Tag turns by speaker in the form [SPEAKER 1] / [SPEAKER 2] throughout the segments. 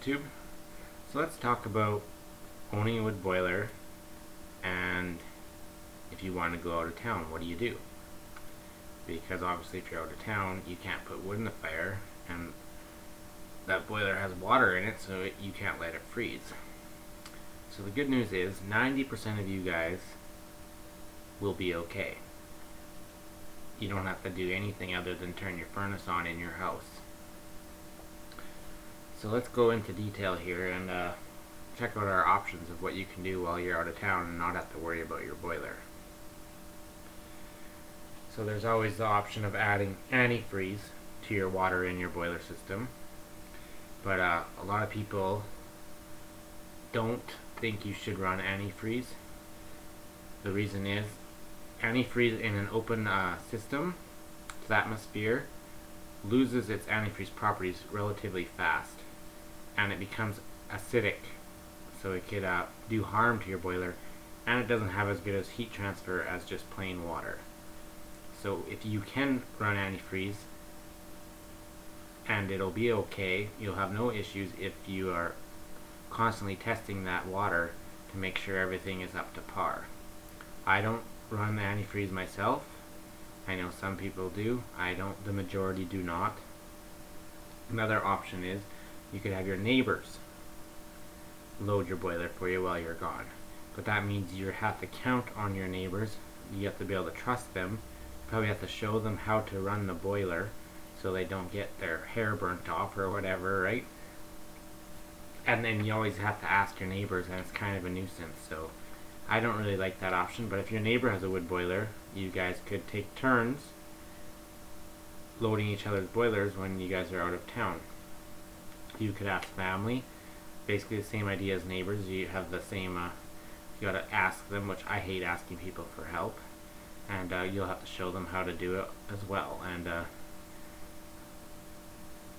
[SPEAKER 1] YouTube. So let's talk about owning a wood boiler, and if you want to go out of town, what do you do? Because obviously if you're out of town, you can't put wood in the fire, and that boiler has water in it, so you can't let it freeze. So the good news is 90% of you guys will be okay. You don't have to do anything other than turn your furnace on in your house. So let's go into detail here and check out our options of what you can do while you're out of town and not have to worry about your boiler. So there's always the option of adding antifreeze to your water in your boiler system, but a lot of people don't think you should run antifreeze. The reason is antifreeze in an open system to the atmosphere loses its antifreeze properties relatively fast, and it becomes acidic, so it could do harm to your boiler, and it doesn't have as good as heat transfer as just plain water. So if you can run antifreeze, and it'll be okay, you'll have no issues if you are constantly testing that water to make sure everything is up to par. I don't run antifreeze myself. I know some people do. I don't. The majority do not. Another option is you could have your neighbors load your boiler for you while you're gone. But that means you have to count on your neighbors. You have to be able to trust them. You probably have to show them how to run the boiler so they don't get their hair burnt off or whatever, right? And then you always have to ask your neighbors, and it's kind of a nuisance. So I don't really like that option, but if your neighbor has a wood boiler, you guys could take turns loading each other's boilers when you guys are out of town. You could ask family, basically the same idea as neighbors. You have the same, you gotta ask them, which I hate asking people for help, and you'll have to show them how to do it as well. And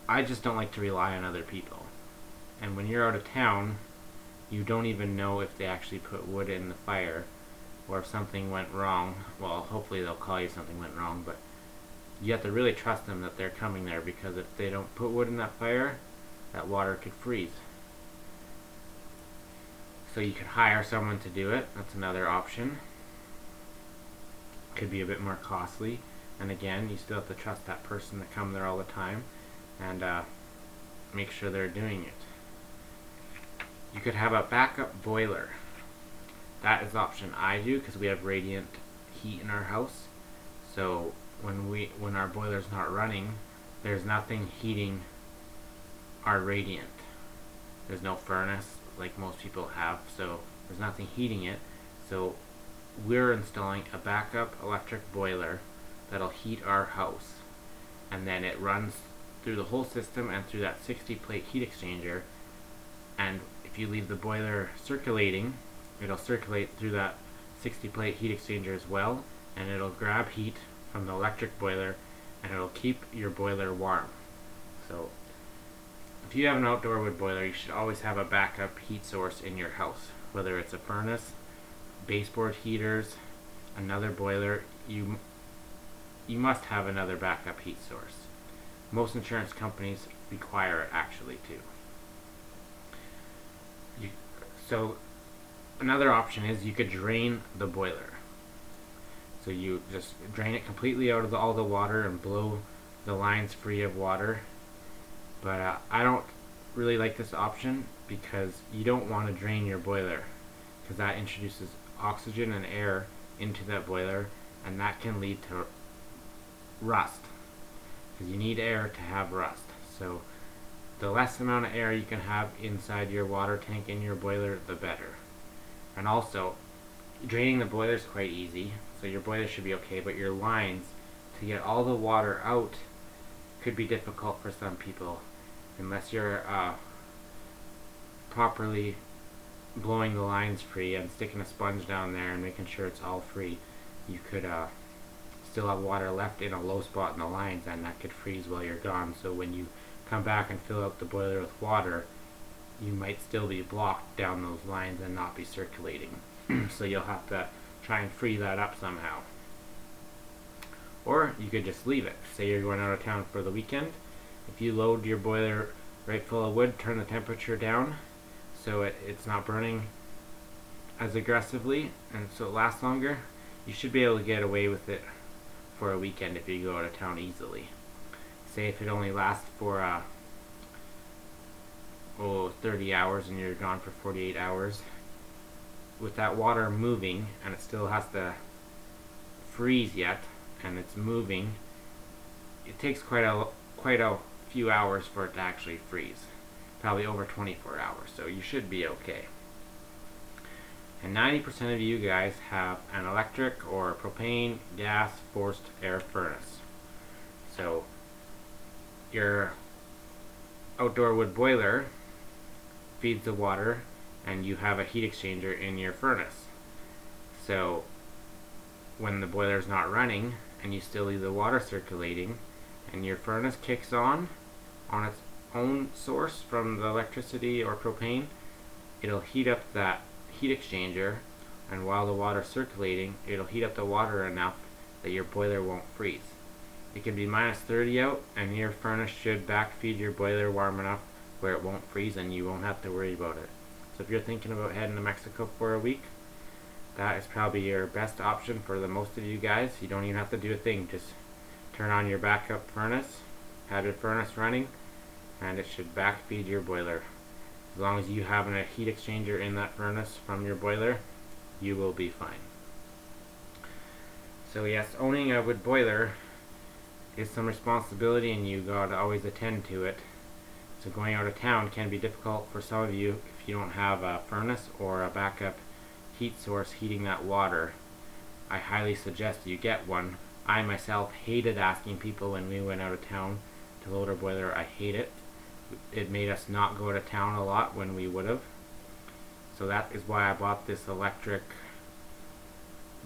[SPEAKER 1] I just don't like to rely on other people. And when you're out of town, you don't even know if they actually put wood in the fire, or if something went wrong. Well, hopefully they'll call you if something went wrong, but you have to really trust them that they're coming there, because if they don't put wood in that fire, that water could freeze. So you could hire someone to do it. That's another option. Could be a bit more costly, and again, you still have to trust that person to come there all the time and make sure they're doing it. You could have a backup boiler. That is the option I do, because we have radiant heat in our house. So when our boiler's not running, there's nothing heating our radiant. There's no furnace like most people have, so there's nothing heating it. So we're installing a backup electric boiler that'll heat our house, and then it runs through the whole system and through that 60 plate heat exchanger. And if you leave the boiler circulating, it'll circulate through that 60 plate heat exchanger as well, and it'll grab heat from the electric boiler, and it'll keep your boiler warm. So if you have an outdoor wood boiler, you should always have a backup heat source in your house, whether it's a furnace, baseboard heaters, another boiler. You must have another backup heat source. Most insurance companies require it actually too. So another option is you could drain the boiler. So you just drain it completely out of all the water and blow the lines free of water. But I don't really like this option, because you don't want to drain your boiler, because that introduces oxygen and air into that boiler, and that can lead to rust, because you need air to have rust. So the less amount of air you can have inside your water tank in your boiler, the better. And also, draining the boiler is quite easy, so your boiler should be okay, but your lines, to get all the water out, could be difficult for some people, unless you're properly blowing the lines free and sticking a sponge down there and making sure it's all free. You could still have water left in a low spot in the lines, and that could freeze while you're gone. So when you come back and fill up the boiler with water, you might still be blocked down those lines and not be circulating. So you'll have to try and free that up somehow. Or you could just leave it. Say you're going out of town for the weekend. If you load your boiler right full of wood, turn the temperature down so it's not burning as aggressively and so it lasts longer. You should be able to get away with it for a weekend if you go out of town easily. Say if it only lasts for 30 hours and you're gone for 48 hours, with that water moving and it still has to freeze yet and it's moving, it takes quite a few hours for it to actually freeze, probably over 24 hours, so you should be okay. And 90% of you guys have an electric or propane, gas, forced air furnace. So your outdoor wood boiler feeds the water and you have a heat exchanger in your furnace. So when the boiler is not running and you still leave the water circulating and your furnace kicks on its own source from the electricity or propane, it'll heat up that heat exchanger, and while the water's circulating, it'll heat up the water enough that your boiler won't freeze. It can be minus 30 out and your furnace should backfeed your boiler warm enough where it won't freeze and you won't have to worry about it. So if you're thinking about heading to Mexico for a week, that is probably your best option for the most of you guys. You don't even have to do a thing, just turn on your backup furnace, have your furnace running, and it should backfeed your boiler. As long as you have a heat exchanger in that furnace from your boiler, you will be fine. So yes, owning a wood boiler is some responsibility and you gotta always attend to it. So going out of town can be difficult for some of you if you don't have a furnace or a backup heat source heating that water. I highly suggest you get one. I myself hated asking people when we went out of town to load our boiler. I hate it. It made us not go to town a lot when we would have. So that is why I bought this electric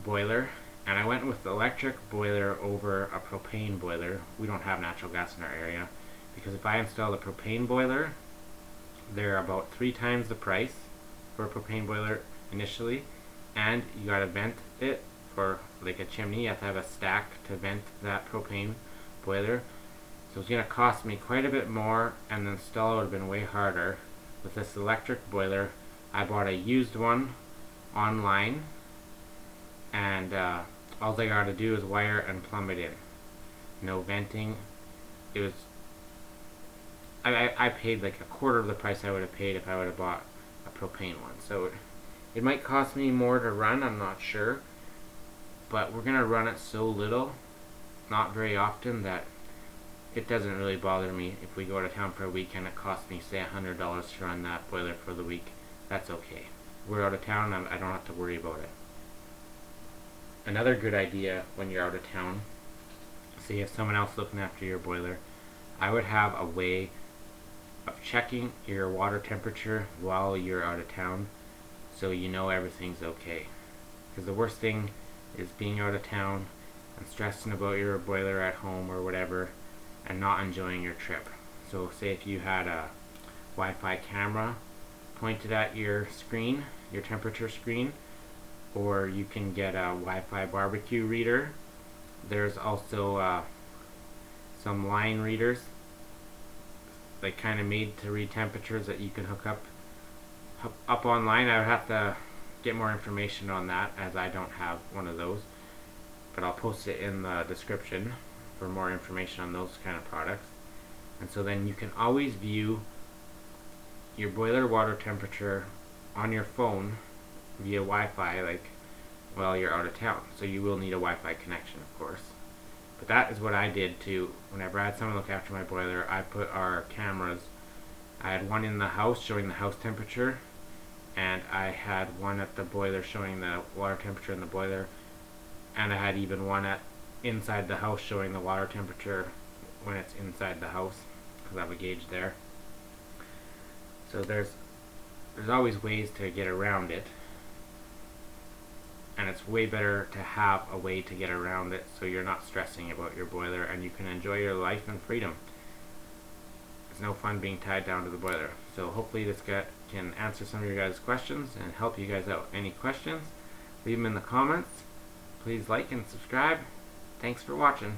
[SPEAKER 1] boiler. And I went with the electric boiler over a propane boiler. We don't have natural gas in our area. Because if I install a propane boiler, they're about 3 times the price for a propane boiler initially. And you gotta vent it for like a chimney. You have to have a stack to vent that propane boiler. So it's going to cost me quite a bit more, and the install would have been way harder. With this electric boiler, I bought a used one online, and all I got to do is wire and plumb it in. No venting. It was I paid like a quarter of the price I would have paid if I would have bought a propane one. So it might cost me more to run, I'm not sure, but we're going to run it so little, not very often, that it doesn't really bother me. If we go out of town for a week and it costs me say $100 to run that boiler for the week, that's okay. We're out of town, I don't have to worry about it. Another good idea when you're out of town, say you have someone else looking after your boiler, I would have a way of checking your water temperature while you're out of town so you know everything's okay. Because the worst thing is being out of town and stressing about your boiler at home or whatever and not enjoying your trip. So say if you had a Wi-Fi camera pointed at your screen, your temperature screen, or you can get a Wi-Fi barbecue reader. There's also some line readers, like kind of made to read temperatures that you can hook up online. I would have to get more information on that as I don't have one of those, but I'll post it in the description for more information on those kind of products. And so then you can always view your boiler water temperature on your phone via Wi-Fi, like while you're out of town. So you will need a Wi-Fi connection, of course. But that is what I did too. Whenever I had someone look after my boiler, I put our cameras. I had one in the house showing the house temperature, and I had one at the boiler showing the water temperature in the boiler, and I had even one at inside the house showing the water temperature when it's inside the house, because I have a gauge there. So there's always ways to get around it, and it's way better to have a way to get around it so you're not stressing about your boiler and you can enjoy your life and freedom. It's no fun being tied down to the boiler. So hopefully this can answer some of your guys' questions and help you guys out. Any questions, leave them in the comments. Please like and subscribe. Thanks for watching.